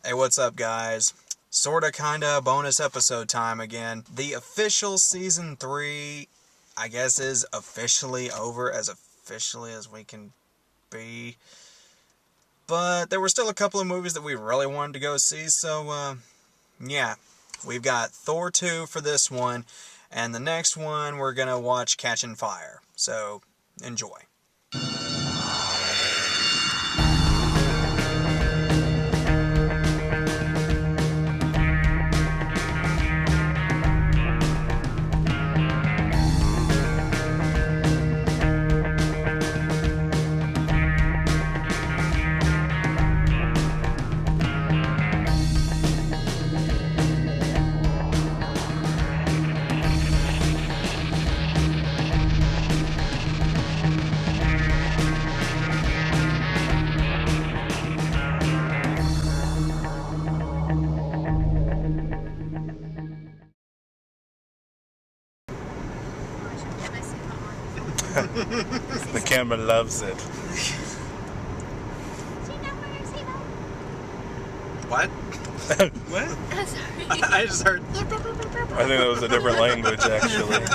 Hey, what's up, guys? Sorta, kinda bonus episode time again. The official season 3, I guess, is officially over, as officially as we can be. But there were still a couple of movies that we really wanted to go see, so, yeah. We've got Thor 2 for this one, and the next one we're gonna watch Catching Fire. So, enjoy. The camera loves it. What? What? Sorry. I just heard... I think that was a different language, actually.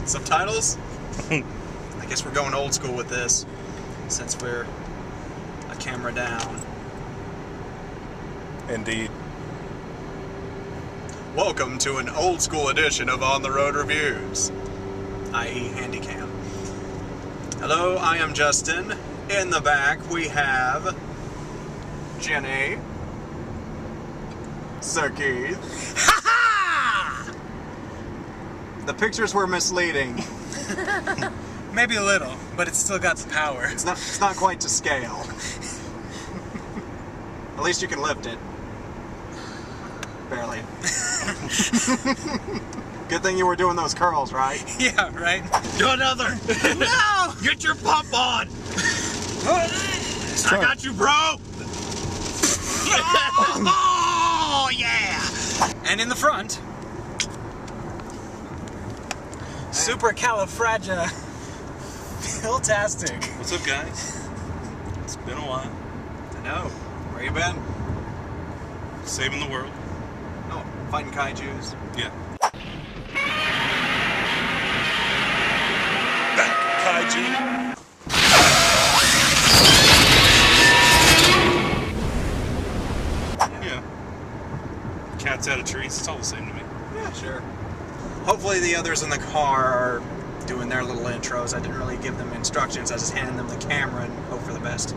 Subtitles? I guess we're going old school with this, since we're a camera down. Indeed. Welcome to an old school edition of On the Road Reviews, i.e. Handycam. Hello, I am Justin. In the back we have Jenny, Sir Keith. Ha-ha! The pictures were misleading. Maybe a little, but it's still got the power. It's not quite to scale. At least you can lift it. Barely. Good thing you were doing those curls, right? Yeah, right? Do another! No! Get your pump on! I got you, bro! Oh, yeah! And in the front, supercalifragilistic. What's up, guys? It's been a while. I know. Where you been? Saving the world. Oh, fighting kaijus. Yeah. Kaiju. Yeah. Cats out of trees. It's all the same to me. Yeah, sure. Hopefully the others in the car are doing their little intros. I didn't really give them instructions. I just handed them the camera and hope for the best.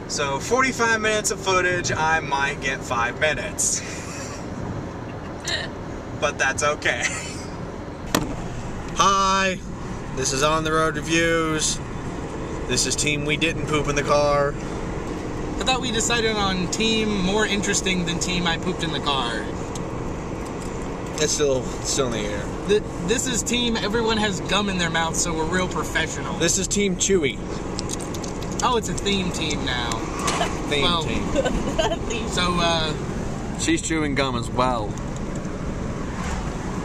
So, 45 minutes of footage, I might get 5 minutes. But that's okay. Hi, this is On The Road Reviews. This is team We Didn't Poop in the Car. I thought we decided on team more interesting than team I pooped in the car. It's still in the air. This is team everyone has gum in their mouth, so we're real professional. This is Team Chewy. Oh, it's a theme team now. Theme team. So, She's chewing gum as well.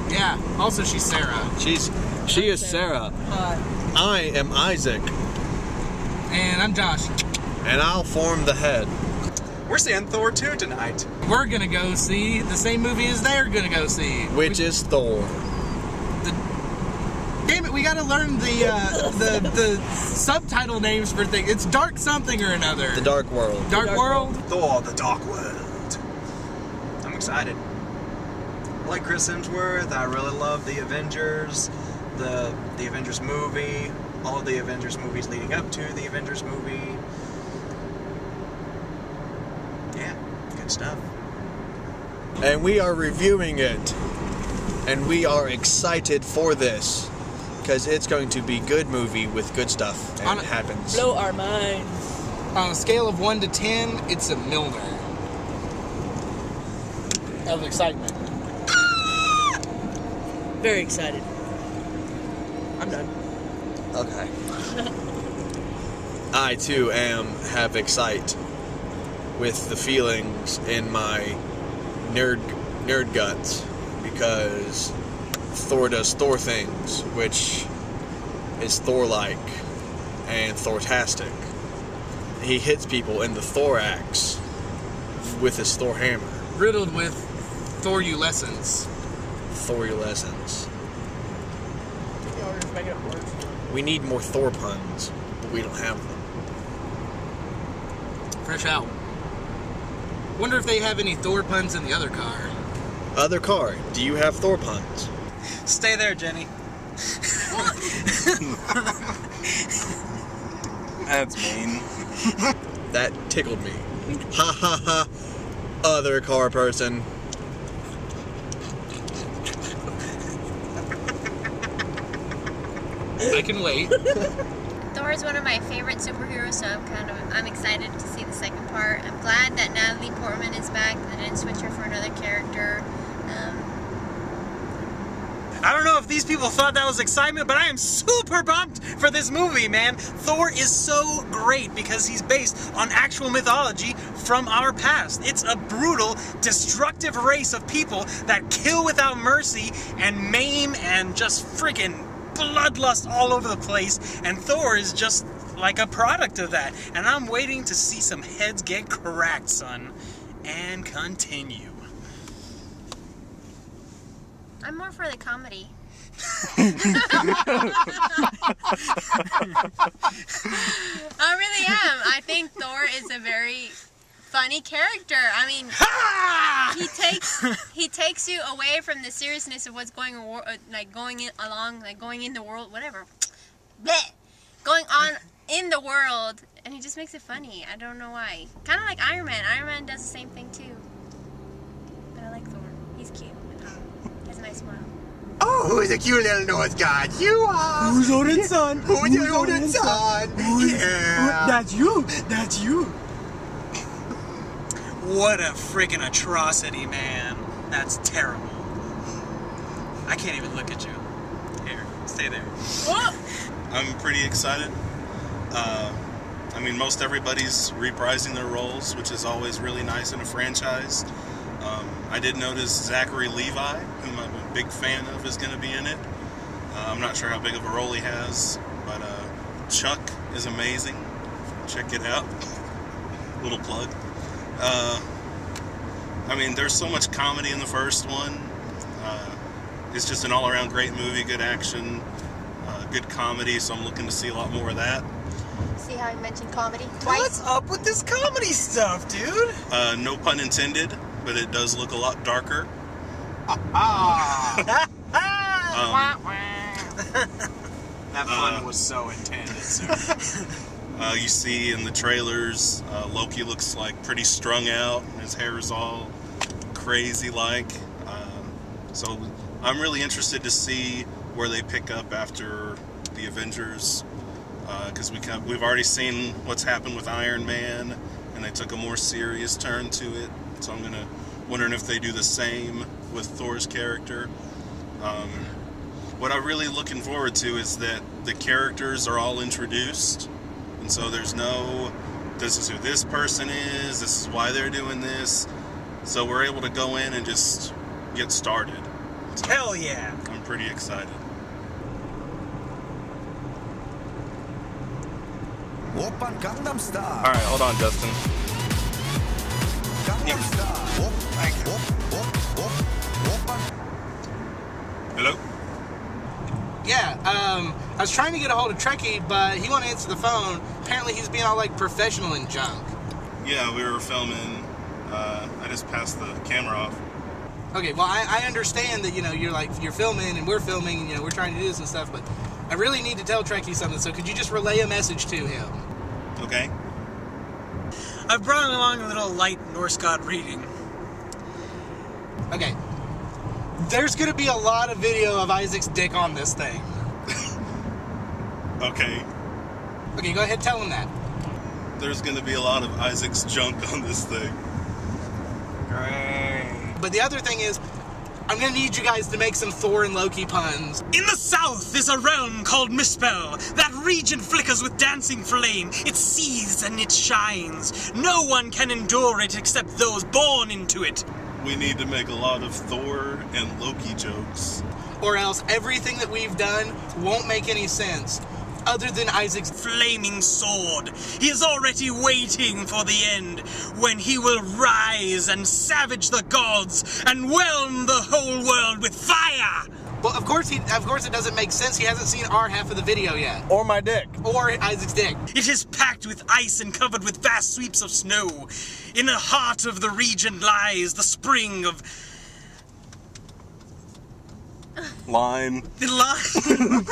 yeah. Also, she's Sarah. She is Sarah. I am Isaac. And I'm Josh. And I'll form the head. We're seeing Thor 2 tonight. We're gonna go see the same movie as they're gonna go see. Which is Thor. Damn it, we gotta learn the subtitle names for things. It's Dark something or another. The Dark World. Dark World? Thor, the Dark World. I'm excited. Like Chris Hemsworth, I really love the Avengers, the Avengers movie, all of the Avengers movies leading up to the Avengers movie. Yeah, good stuff. And we are reviewing it. And we are excited for this. Because it's going to be a good movie with good stuff. And it happens. Blow our minds. On a scale of 1 to 10, it's a Milner. Of excitement. Very excited. I'm done. Okay. I too have excite with the feelings in my nerd guts because Thor does Thor things, which is Thor-like and Thor-tastic. he hits people in the thorax with his Thor hammer. Riddled with Thor-ulessence. Thor-ulessence. We need more Thor puns, but we don't have them. Fresh out. Wonder if they have any Thor puns in the other car. Other car, do you have Thor puns? Stay there, Jenny. That's mean. That tickled me. Ha ha ha. Other car person. I can wait. Thor is one of my favorite superheroes, so I'm excited to see the second part. I'm glad that Natalie Portman is back. They didn't switch her for another character. I don't know if these people thought that was excitement, but I am super pumped for this movie, man. Thor is so great because he's based on actual mythology from our past. It's a brutal, destructive race of people that kill without mercy and maim and just freaking bloodlust all over the place. And Thor is just like a product of that. And I'm waiting to see some heads get cracked, son. And continue. I'm more for the comedy. I really am. I think Thor is a very funny character. I mean, he takes you away from the seriousness of what's going in the world, whatever. Blech. Going on in the world, and he just makes it funny. I don't know why. Kind of like Iron Man. Iron Man does the same thing too. But I like Thor. He's cute. He has a nice smile. Oh, who's a cute little North god? You are! Who's Odin's son? Who's your Odin's son? Yeah! That's you! That's you! What a freaking atrocity, man. That's terrible. I can't even look at you. Here, stay there. What? I'm pretty excited. I mean, most everybody's reprising their roles, which is always really nice in a franchise. I did notice Zachary Levi, whom I'm a big fan of, is going to be in it. I'm not sure how big of a role he has, but Chuck is amazing. Check it out. Little plug. I mean, there's so much comedy in the first one. It's just an all-around great movie, good action, good comedy, so I'm looking to see a lot more of that. See how I mentioned comedy twice? What's up with this comedy stuff, dude? No pun intended, but it does look a lot darker. That fun was so intended, sir. You see in the trailers, Loki looks like pretty strung out. His hair is all crazy like. So I'm really interested to see where they pick up after the Avengers. Because we've already seen what's happened with Iron Man, and they took a more serious turn to it. So I'm wondering if they do the same with Thor's character. What I'm really looking forward to is that the characters are all introduced, and so there's no, this is who this person is, this is why they're doing this. So we're able to go in and just get started. So Hell yeah. I'm pretty excited. Oppan Gangnam Style. All right, hold on, Justin. Gangnam Style. Hello? Yeah, I was trying to get a hold of Trekkie, but he won't answer the phone. Apparently he's being all, like, professional and junk. Yeah, we were filming. I just passed the camera off. Okay, well, I understand that, you're filming and we're filming and, we're trying to do this and stuff, but I really need to tell Trekkie something, so could you just relay a message to him? Okay. I've brought along a little light Norse god reading. Okay. There's gonna be a lot of video of Isaac's dick on this thing. Okay. Okay, go ahead, tell him that. There's gonna be a lot of Isaac's junk on this thing. Great. But the other thing is, I'm gonna need you guys to make some Thor and Loki puns. In the south is a realm called Mispel. That region flickers with dancing flame. It seethes and it shines. No one can endure it except those born into it. We need to make a lot of Thor and Loki jokes. Or else everything that we've done won't make any sense. other than Isaac's flaming sword. He is already waiting for the end, when he will rise and savage the gods and whelm the whole world with fire. Well, of course it doesn't make sense. He hasn't seen our half of the video yet. Or my dick. Or Isaac's dick. It is packed with ice and covered with vast sweeps of snow. In the heart of the region lies the spring of Line. the line.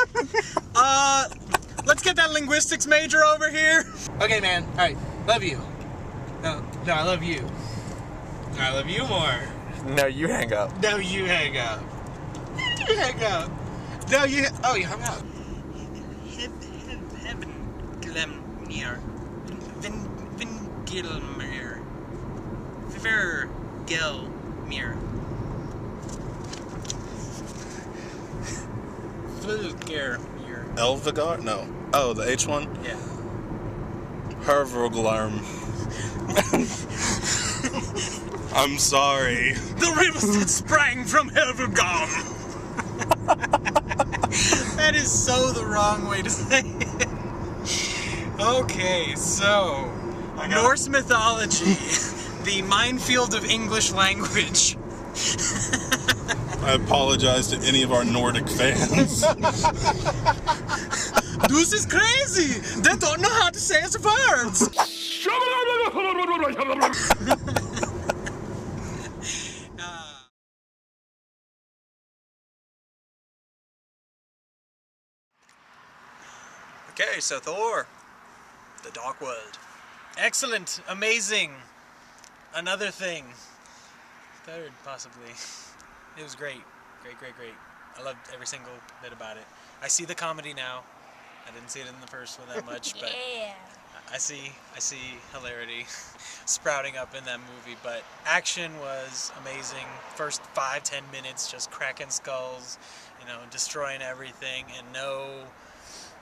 Let's get that linguistics major over here. Okay, man. All right. Love you. No, I love you. I love you more. No, you hang up. No, you hang up. You hang up. No, you. Oh, you hung up. Heaven Glemnir. Vingilmir. Vergelmir. Vulgarmir. Elvigar? No. Oh, the H one? Yeah. Hervoglarm. I'm sorry. The rivers that sprang from Helvergom. That is so the wrong way to say it. Okay, so Norse mythology, the minefield of English language. I apologize to any of our Nordic fans. This is crazy. They don't know how to say the words. Okay, so Thor, the Dark World. Excellent, amazing. Another thing. Third, possibly. It was great. Great. I loved every single bit about it. I see the comedy now. I didn't see it in the first one that much, but Yeah. I see hilarity sprouting up in that movie. But action was amazing. First 5-10 minutes, just cracking skulls, destroying everything, and no,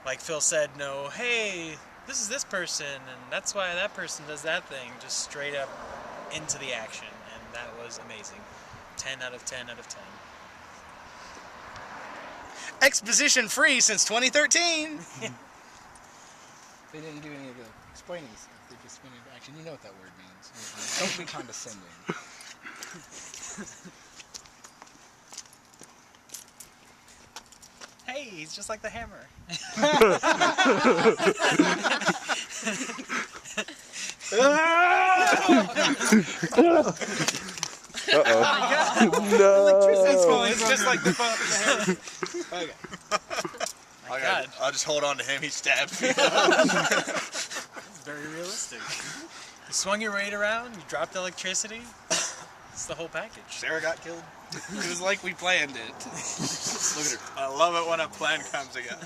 like Phil said, no, hey, this is this person, and that's why that person does that thing. Just straight up into the action, and that was amazing. 10 out of 10 out of 10. Exposition free since 2013. They didn't do any of the explaining stuff. They just went into action. You know what that word means. Don't be condescending. Hey, he's just like the Hammer. It's just like the Hammer. Okay. I'll just hold on to him. He stabbed me. It's very realistic. You swung your weight around, you dropped electricity. It's the whole package. Sarah got killed. It was like we planned it. Look at her. I love it when a plan comes together.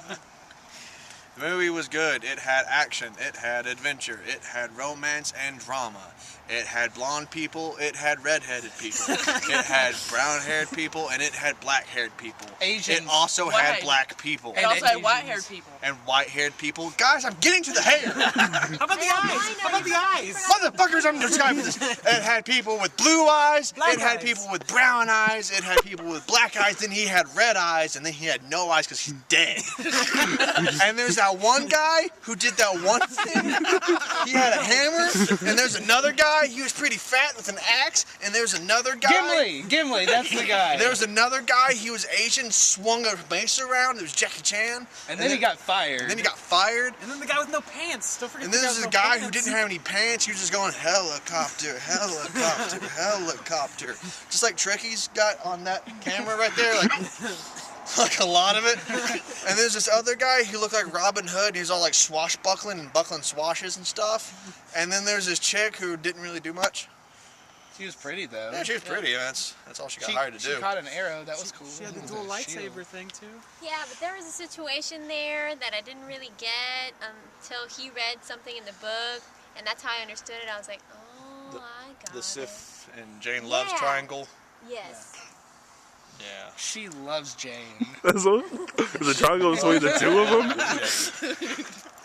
The movie was good. It had action. It had adventure. It had romance and drama. It had blonde people. It had redheaded people. It had brown-haired people, and it had black-haired people. Asians. It also had black people. It also had white-haired people. And white-haired people. Guys, I'm getting to the hair. How about the eyes? How about the eyes? Motherfuckers, I'm describing this. It had people with blue eyes. Black it had eyes. people with brown eyes. It had people with black eyes. Then he had red eyes, and then he had no eyes because he's dead. And there's that one guy who did that one thing. He had a hammer, and there's another guy. He was pretty fat with an axe, and there's another guy. Gimli, that's the guy. There was another guy. He was Asian, swung a mace around. It was Jackie Chan. And then he got fired. And then he got fired. And then the guy with no pants. Don't forget And the then guy there's with a no guy who pants. didn't have any pants. He was just going helicopter, helicopter, helicopter. Just like Trekkies got on that camera right there, like a lot of it. And there's this other guy who looked like Robin Hood. He was all like swashbuckling and buckling swashes and stuff. And then there's this chick who didn't really do much. She was pretty though. Yeah, she was pretty. That's all she got hired to do. She caught an arrow. That was cool. She had the dual lightsaber thing too. Yeah, but there was a situation there that I didn't really get until he read something in the book, and that's how I understood it. I was like, oh, I got The it. Sif and Jane Love's Yeah. triangle. Yes. Yeah. She loves Jane. There's a triangle between the two of them.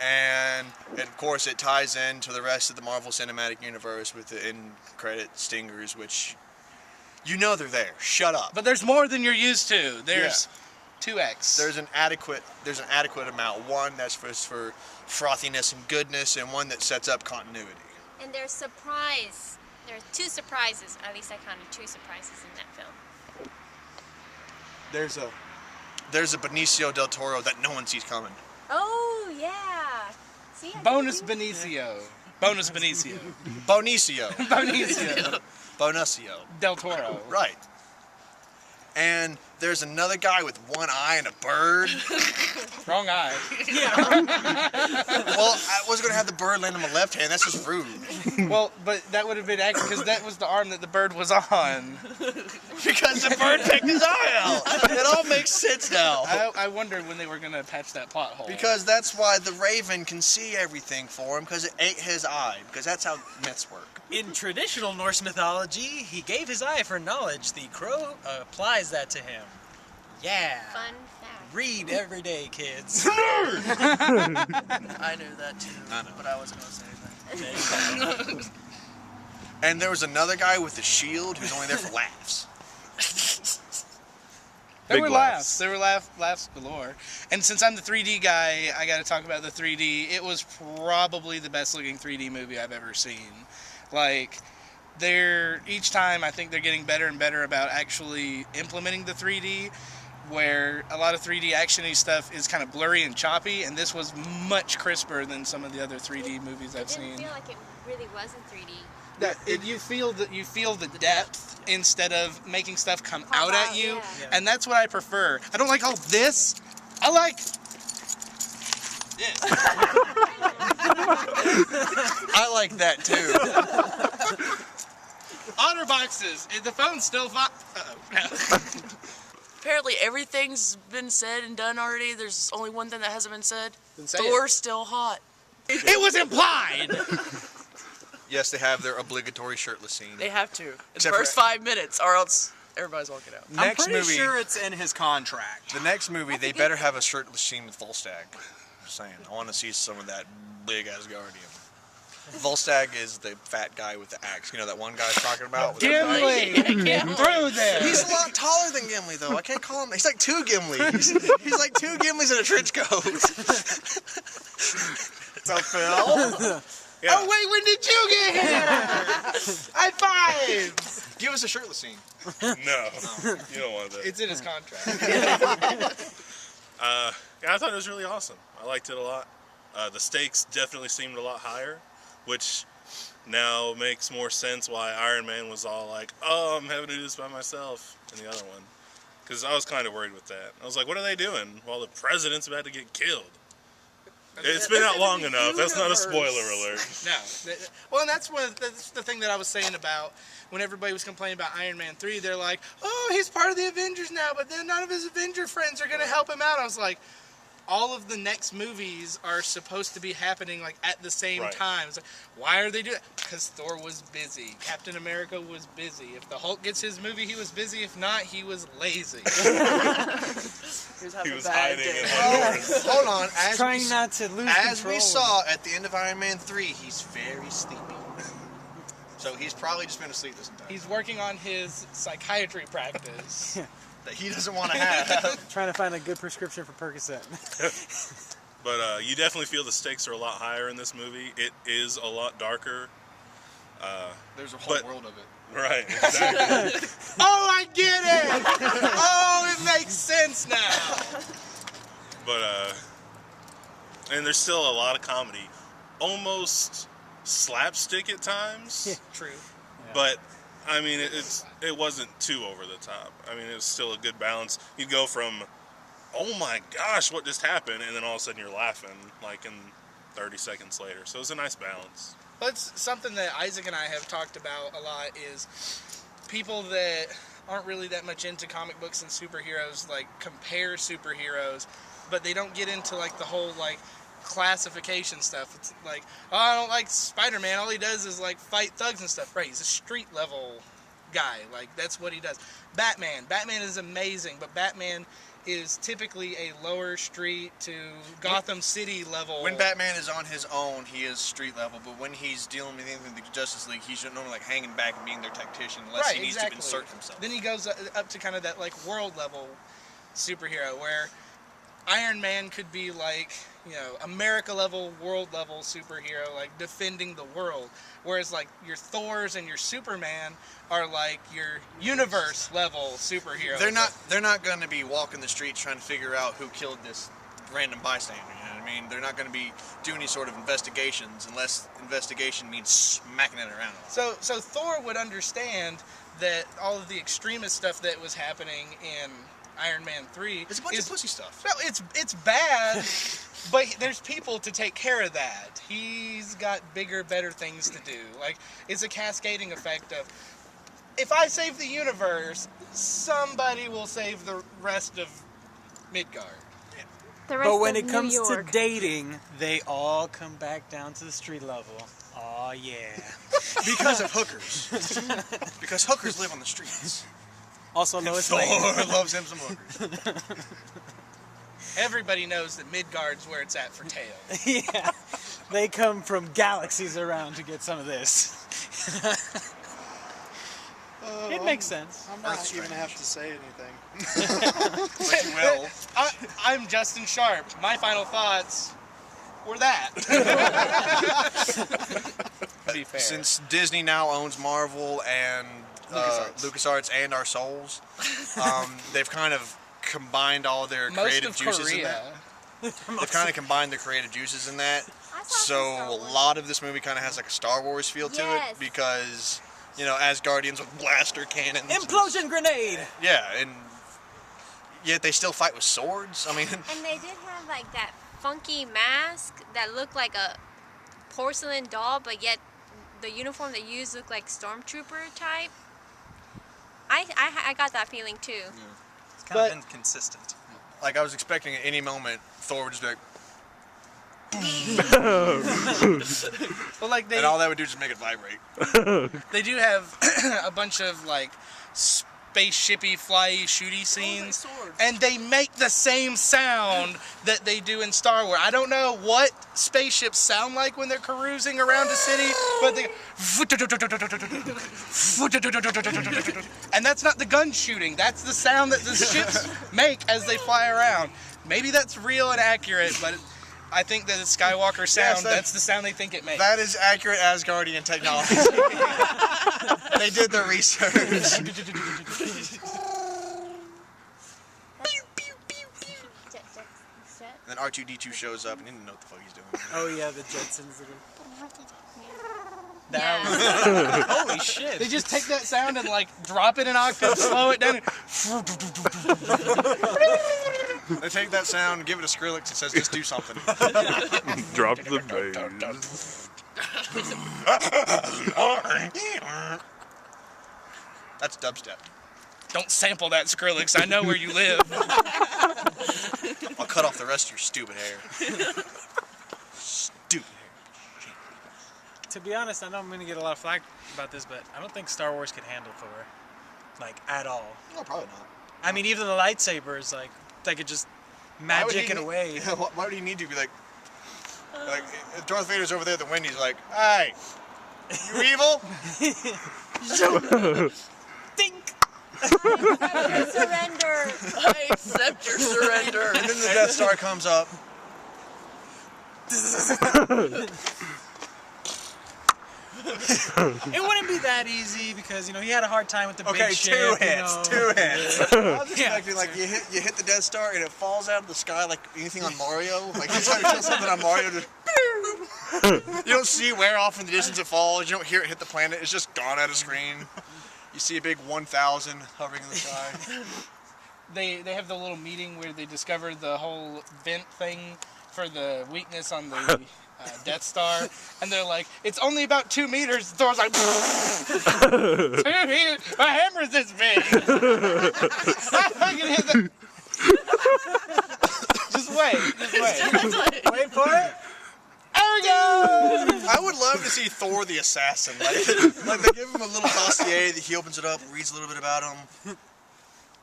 And of course it ties into the rest of the Marvel Cinematic Universe with the end credit stingers, which they're there. Shut up. But there's more than you're used to. There's 2x. There's an adequate amount. One that's for frothiness and goodness, and one that sets up continuity. And there's surprise. There are 2 surprises. At least I counted 2 surprises in that film. There's a Benicio del Toro that no one sees coming. Oh yeah. See, I Bonus told you. Benicio. Bonus Benicio. Bonicio. Bonicio. Bonuccio. Del Toro. Right. And there's another guy with one eye and a bird. Wrong eye. Well, I was going to have the bird land on my left hand. That's just rude. Well, but that would have been accurate because that was the arm that the bird was on. Because the bird picked his eye out. It all makes sense now. I wondered when they were going to patch that plot hole. Because that's why the raven can see everything for him, because it ate his eye. Because that's how myths work. In traditional Norse mythology, he gave his eye for knowledge. The crow applies that to him. Yeah. Fun fact. Read every day, kids. I knew that too, but I wasn't going to say anything. And there was another guy with a shield who's only there for laughs. There were laughs. There were laughs galore. And since I'm the 3D guy, I got to talk about the 3D. It was probably the best looking 3D movie I've ever seen. Like, each time I think they're getting better and better about actually implementing the 3D, where a lot of 3D actiony stuff is kind of blurry and choppy, and this was much crisper than some of the other 3D movies I've seen. It didn't feel like it really was in 3D. You feel the depth instead of making stuff come out at you, yeah. and that's what I prefer. I don't like all this. I like this. I like that too. Otter boxes. The phone's still fine. Apparently everything's been said and done already. There's only one thing that hasn't been said. say Thor's still hot. It was implied. Yes, they have their obligatory shirtless scene. They have to. In the Except first for- 5 minutes, or else everybody's walking out. I'm Next pretty movie, sure it's in his contract. the next movie, they better have a shirtless scene with Volstagg. Just saying, I want to see some of that big Asgardian. Volstagg is the fat guy with the axe. You know that one guy I was talking about? With the Gimli through there. He's a lot taller than Gimli, though. I can't call him. He's like 2 Gimlis. He's like 2 Gimlis in a trench coat. What's up, Phil? Yeah. Oh wait, when did you get here? High five! Give us a shirtless scene. No, you don't want that. It's in his contract. Yeah, I thought it was really awesome. I liked it a lot. The stakes definitely seemed a lot higher, which now makes more sense why Iron Man was all like, oh, I'm having to do this by myself in the other one. Because I was kind of worried with that. I was like, what are they doing while the president's about to get killed? It's been out long enough. That's not a spoiler alert. No. Well, and that's the thing that I was saying about when everybody was complaining about Iron Man 3. They're like, oh, he's part of the Avengers now, but then none of his Avenger friends are going to help him out. I was like, all of the next movies are supposed to be happening like at the same time. It's like, why are they doing it? Because Thor was busy. Captain America was busy. If the Hulk gets his movie, he was busy. If not, he was lazy. He was hiding in Hold on. Trying not to lose As control. we saw at the end of Iron Man 3, he's very sleepy. So he's probably just been asleep this entire time. He's working on his psychiatry practice. That he doesn't want to have. Trying to find a good prescription for Percocet. But you definitely feel the stakes are a lot higher in this movie. It is a lot darker. There's a whole world of it. Right, exactly. Oh, I get it! Oh, it makes sense now! But, and there's still a lot of comedy. Almost slapstick at times. True. But, I mean, it wasn't too over the top. I mean, it was still a good balance. You'd go from, oh my gosh, what just happened? And then all of a sudden you're laughing, like in 30 seconds later. So it was a nice balance. That's something that Isaac and I have talked about a lot is people that aren't really that much into comic books and superheroes, like, compare superheroes, but they don't get into, like, the whole, like, classification stuff. It's like, oh, I don't like Spider-Man. All he does is, like, fight thugs and stuff. Right, he's a street-level guy. Like, that's what he does. Batman is amazing, but Batman is typically a lower street to Gotham City level. When Batman is on his own, he is street level, but when he's dealing with anything with the Justice League, he's normally like hanging back and being their tactician unless he needs to insert himself. Then he goes up to kind of that like world level. superhero, where Iron Man could be like, you know, America level, world level superhero, like defending the world. Whereas like your Thors and your Superman are like your universe level superheroes. They're not going to be walking the streets trying to figure out who killed this random bystander. You know what I mean? They're not going to be doing any sort of investigations unless investigation means smacking it around. So Thor would understand that all of the extremist stuff that was happening in Iron Man 3 It's a bunch of pussy stuff. No, it's bad, but there's people to take care of that. He's got bigger, better things to do. Like, it's a cascading effect of, if I save the universe, somebody will save the rest of Midgard. But when it comes to dating, they all come back down to the street level. Oh yeah. Because of hookers. Because hookers live on the streets. Also, Lois Thor Lane. loves him some hookers. Everybody knows that Midgard's where it's at for tail. Yeah. They come from galaxies around to get some of this. It makes sense. I'm not even have to say anything. But you will. I'm Justin Sharp. My final thoughts were that. To be fair. Since Disney now owns Marvel and LucasArts and our souls, they've kind of combined all their creative juices in that. They've kind of combined their creative juices in that. So a lot of this movie kind of has like a Star Wars feel to it because, you know, Asgardians with blaster cannons. Implosion grenade! Yeah, and yet they still fight with swords. I mean, And they did have like that funky mask that looked like a porcelain doll, but yet the uniform they used looked like stormtrooper type. I got that feeling too. It's kind of inconsistent. like I was expecting at any moment Thor would just be like, Well, like and all that would do is just make it vibrate. they do have a bunch of like spaceshipy, flyy, shooty scenes, and they make the same sound that they do in Star Wars. I don't know what spaceships sound like when they're cruising around a city, but they and that's not the gun shooting. That's the sound that the ships make as they fly around. Maybe that's real and accurate, but I think that the Skywalker sound, that's the sound they think it makes. That is accurate Asgardian technology. They did the research. Then R2-D2 shows up and he didn't know what the fuck he's doing. Oh yeah, the Jetsons. Yeah. Holy shit! They just take that sound and like drop it an octave, slow it down. They take that sound and give it a Skrillex and says, just do something. Drop the bass. That's dubstep. Don't sample that Skrillex. I know where you live. I'll cut off the rest of your stupid hair. Stupid hair. To be honest, I know I'm gonna get a lot of flack about this, but I don't think Star Wars could handle Thor, like at all. No, probably not. I mean, even the lightsabers, like they could just magic it away. Why would he need to be like if Darth Vader's over there at the window, he's like, hey, you evil? Think. Surrender. I accept your surrender. And then the Death Star comes up. It wouldn't be that easy because, you know, he had a hard time with the Okay, big ship. two hits. I was Yeah. expecting like you hit the Death Star and it falls out of the sky like anything on Mario. Like you try to kill something on Mario, just you don't see where off in the distance it falls. You don't hear it hit the planet. It's just gone out of screen. You see a big 1,000 hovering in the sky. They have the little meeting where they discover the whole vent thing for the weakness on the Death Star, and they're like, it's only about 2 meters. Thor's like, 2 meters? My hammer's this big. I can hit the... Just wait. Wait for it. There we go. I would love to see Thor the Assassin. Like they give him a little dossier that he opens it up, reads a little bit about him,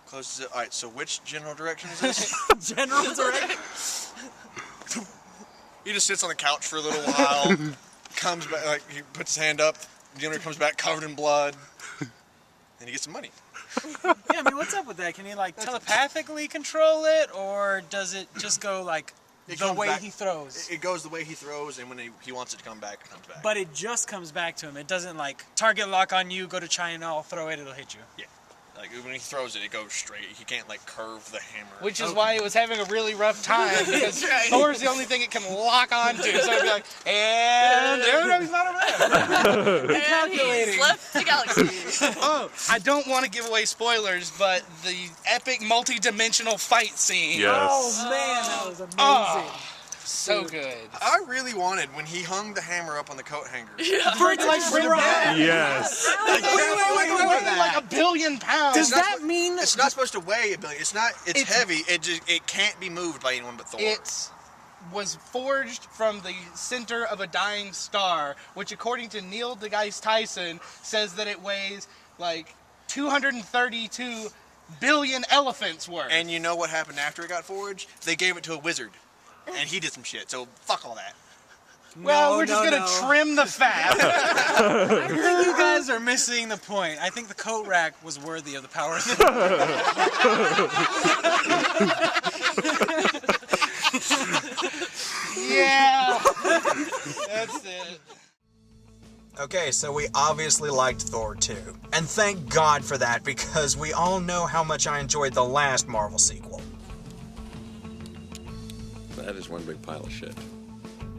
closes it. All right, so which general direction is this? General direction. He just sits on the couch for a little while, comes back, like he puts his hand up, the owner comes back covered in blood, and he gets some money. Yeah, I mean, what's up with that? Can he like telepathically control it, or does it just go like the way he throws? It goes the way he throws, and when he wants it to come back, it comes back. But it just comes back to him. It doesn't like target lock on you, go to China, I'll throw it, it'll hit you. Yeah. Like when he throws it, it goes straight. He can't like curve the hammer. Which is why it was having a really rough time, because Thor's the only thing it can lock onto. So it'd be like, and there he's not around. And he's left the galaxy. Oh, I don't want to give away spoilers, but the epic multi-dimensional fight scene. Yes. Oh man, that was amazing. Oh, so good. I really wanted when he hung the hammer up on the coat hanger. For it to like bring her back. Yes. Wait, like a billion pounds. Does that mean It's not supposed to weigh a billion. It's heavy. It can't be moved by anyone but Thor. It was forged from the center of a dying star, which according to Neil deGrasse Tyson says that it weighs like 232 billion elephants worth. And you know what happened after it got forged? They gave it to a wizard. And he did some shit, so fuck all that. Well, we're just gonna trim the fat. I think you guys are missing the point. I think the coat rack was worthy of the power. Yeah. That's it. Okay, so we obviously liked Thor 2. And thank God for that, because we all know how much I enjoyed the last Marvel sequel. That is one big pile of shit.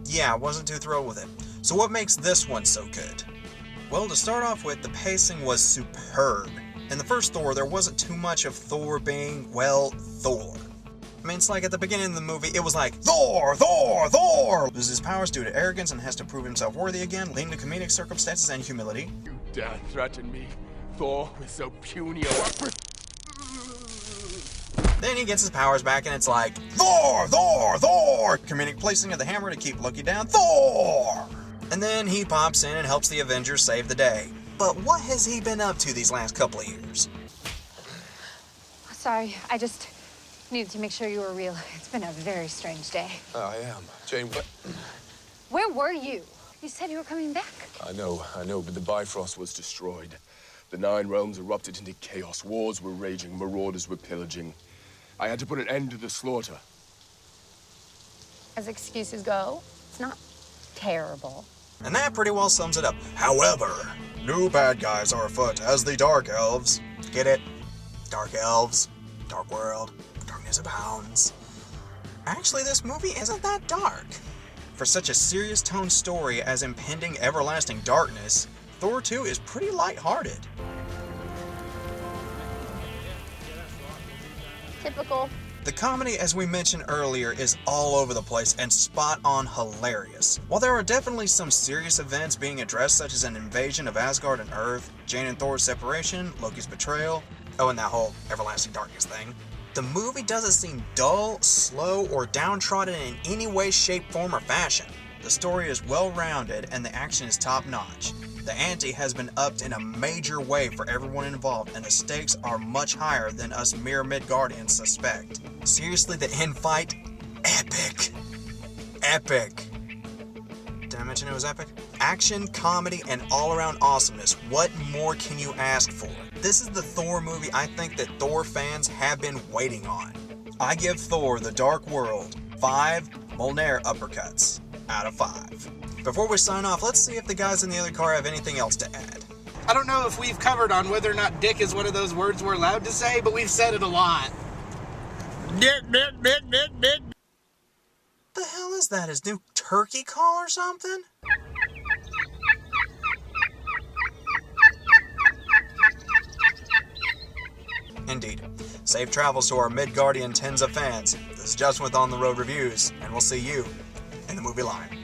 Yeah, I wasn't too thrilled with it. So what makes this one so good? Well, to start off with, the pacing was superb. In the first Thor, there wasn't too much of Thor being, well, Thor. I mean, it's like at the beginning of the movie, it was like, Thor, Thor, Thor! Loses his powers due to arrogance and has to prove himself worthy again, leading to comedic circumstances and humility. You dare threaten me, Thor, with so puny a weapon? Then he gets his powers back and it's like, Thor, Thor, Thor! Comedic placing of the hammer to keep Loki down, Thor! And then he pops in and helps the Avengers save the day. But what has he been up to these last couple of years? Sorry, I just needed to make sure you were real. It's been a very strange day. I am. Jane, what? Where were you? You said you were coming back. I know, but the Bifrost was destroyed. The 9 realms erupted into chaos. Wars were raging, marauders were pillaging. I had to put an end to the slaughter. As excuses go, it's not terrible. And that pretty well sums it up. However, new bad guys are afoot as the Dark Elves. Get it? Dark Elves, Dark World, Darkness abounds. Actually, this movie isn't that dark. For such a serious toned story as impending everlasting darkness, Thor 2 is pretty lighthearted. Typical. The comedy, as we mentioned earlier, is all over the place and spot on hilarious. While there are definitely some serious events being addressed, such as an invasion of Asgard and Earth, Jane and Thor's separation, Loki's betrayal, and that whole everlasting darkness thing, the movie doesn't seem dull, slow, or downtrodden in any way, shape, form, or fashion. The story is well-rounded and the action is top-notch. The ante has been upped in a major way for everyone involved, and the stakes are much higher than us mere Midgardians suspect. Seriously, the end fight? Epic. Epic. Did I mention it was epic? Action, comedy, and all-around awesomeness. What more can you ask for? This is the Thor movie I think that Thor fans have been waiting on. I give Thor: The Dark World 5 Mjolnir uppercuts out of 5. Before we sign off, let's see if the guys in the other car have anything else to add. I don't know if we've covered on whether or not dick is one of those words we're allowed to say, but we've said it a lot. Dick. The hell is that? His new turkey call or something? Indeed. Safe travels to our Midgardian tens of fans. This is Justin with On The Road Reviews, and we'll see you in the movie line.